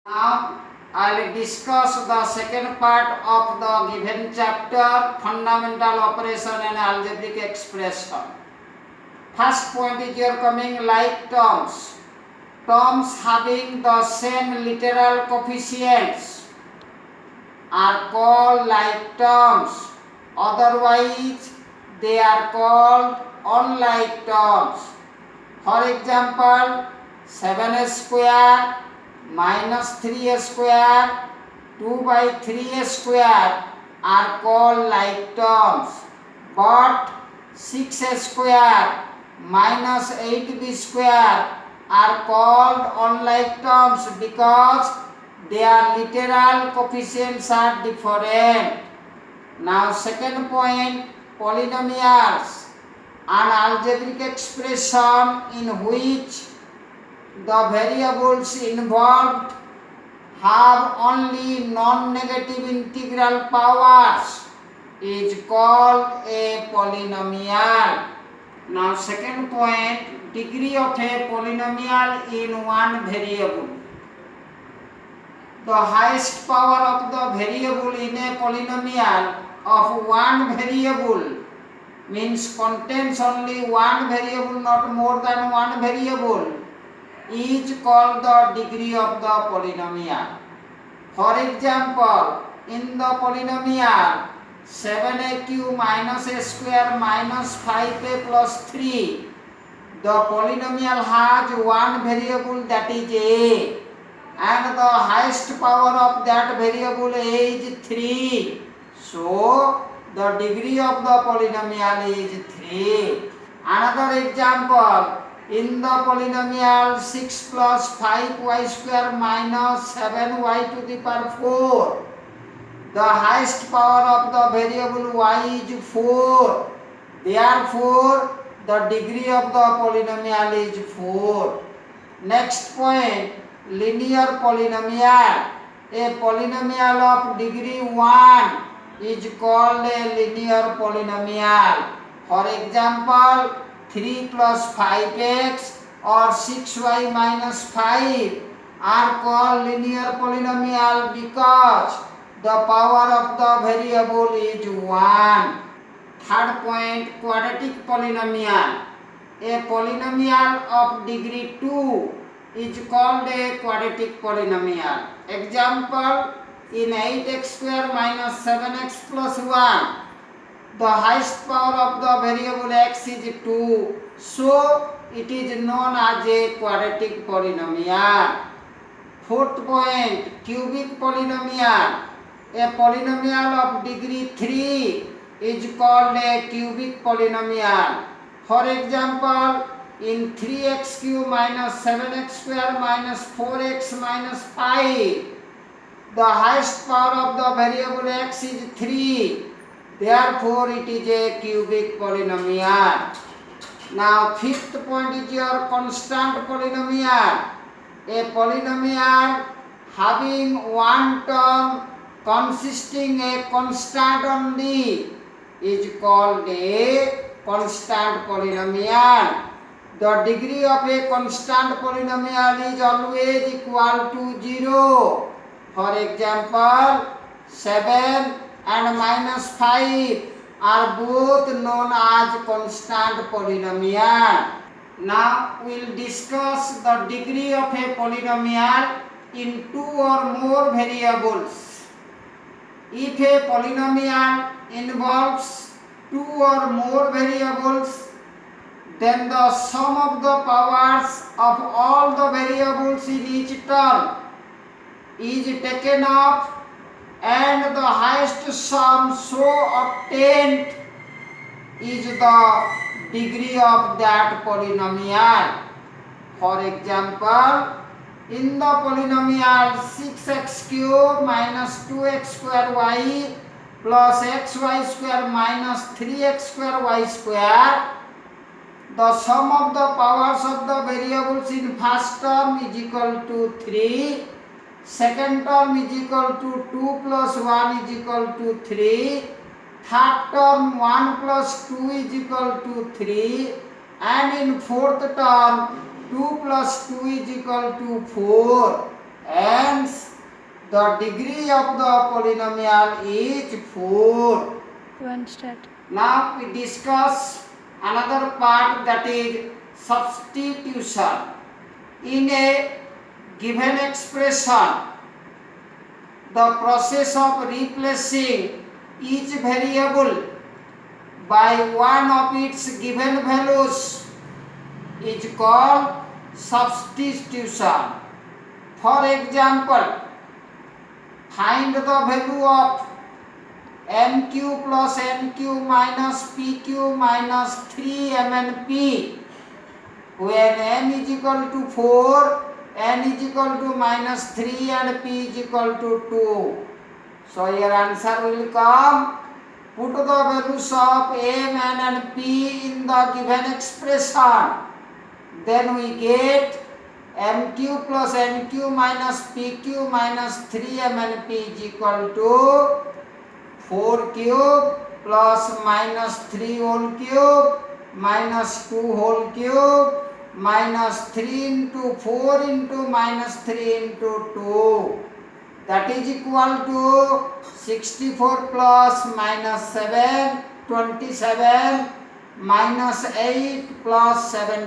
Now I will discuss the second part of the given chapter, fundamental operation and algebraic expression. First point is your coming like terms. Terms having the same literal coefficients are called like terms. Otherwise, they are called unlike terms. For example, 7 square minus 3 square 2 by 3 square are called like terms, but 6 square minus 8b square are called unlike terms because their literal coefficients are different. Now second point, polynomials, an algebraic expression in which the variables involved have only non-negative integral powers is called a polynomial. Now second point, degree of a polynomial in one variable. The highest power of the variable in a polynomial of one variable means contains only one variable, not more than one variable, is called the degree of the polynomial. For example, in the polynomial 7a cube minus a square minus 5a plus 3, the polynomial has one variable, that is a, and the highest power of that variable is 3. So, the degree of the polynomial is 3. Another example, in the polynomial 6 plus 5y square minus 7y to the power 4, the highest power of the variable y is 4. Therefore, the degree of the polynomial is 4. Next point, linear polynomial. A polynomial of degree 1 is called a linear polynomial. For example, 3 plus 5x or 6y minus 5 are called linear polynomial because the power of the variable is 1. Third point, quadratic polynomial. A polynomial of degree 2 is called a quadratic polynomial. Example, in 8x square minus 7x plus 1, the highest power of the variable x is 2, so it is known as a quadratic polynomial. Fourth point, cubic polynomial. A polynomial of degree 3 is called a cubic polynomial. For example, in 3x cube minus 7x square minus 4x minus 5, the highest power of the variable x is 3. Therefore, it is a cubic polynomial. Now, fifth point is your constant polynomial. A polynomial having one term consisting a constant only is called a constant polynomial. The degree of a constant polynomial is always equal to 0. For example, 7 and minus 5 are both known as constant polynomial. Now we will discuss the degree of a polynomial in 2 or more variables. If a polynomial involves 2 or more variables, then the sum of the powers of all the variables in each term is taken up, and the highest sum so obtained is the degree of that polynomial. For example, in the polynomial 6x cube minus 2x square y plus xy square minus 3x square y square, the sum of the powers of the variables in first term is equal to 3. Second term is equal to 2 plus 1 is equal to 3. Third term 1 plus 2 is equal to 3. And in fourth term 2 plus 2 is equal to 4. And the degree of the polynomial is 4. One start. Now we discuss another part, that is substitution. In a given expression, the process of replacing each variable by one of its given values is called substitution. For example, find the value of mq plus nq minus pq minus 3mnp when n is equal to 4, n is equal to minus 3 and p is equal to 2. So your answer will come. Put the values of m, n and p in the given expression. Then we get mq plus nq minus pq minus 3mnp is equal to 4 cube plus minus 3 whole cube minus 2 whole cube minus 3 into 4 into minus 3 into 2. That is equal to 64 plus minus 7, 27 minus 8 plus 7.